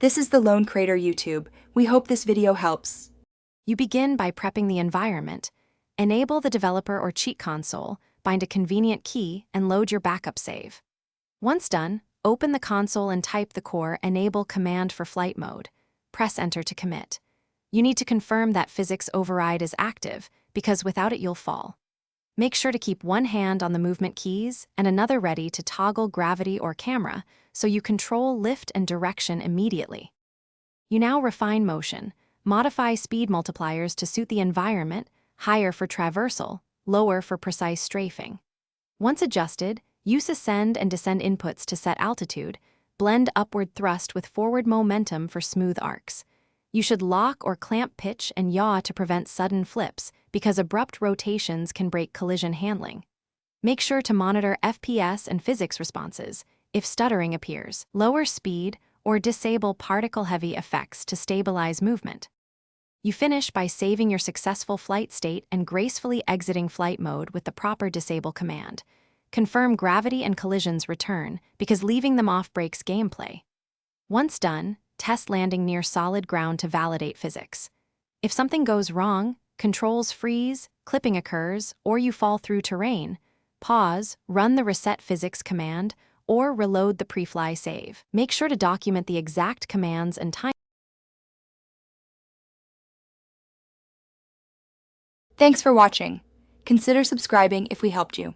This is the Lone Crater YouTube. We hope this video helps. You begin by prepping the environment. Enable the developer or cheat console, bind a convenient key, and load your backup save. Once done, open the console and type the core Enable command for flight mode. Press Enter to commit. You need to confirm that physics override is active, because without it you'll fall. Make sure to keep one hand on the movement keys and another ready to toggle gravity or camera so you control lift and direction immediately. You now refine motion. Modify speed multipliers to suit the environment, higher for traversal, lower for precise strafing. Once adjusted, use ascend and descend inputs to set altitude, blend upward thrust with forward momentum for smooth arcs. You should lock or clamp pitch and yaw to prevent sudden flips, because abrupt rotations can break collision handling. Make sure to monitor FPS and physics responses. If stuttering appears, lower speed or disable particle-heavy effects to stabilize movement. You finish by saving your successful flight state and gracefully exiting flight mode with the proper disable command. Confirm gravity and collisions return, because leaving them off breaks gameplay. Once done, test landing near solid ground to validate physics. If something goes wrong, controls freeze, clipping occurs, or you fall through terrain, pause, run the reset physics command, or reload the pre-fly save. Make sure to document the exact commands and time. Thanks for watching. Consider subscribing if we helped you.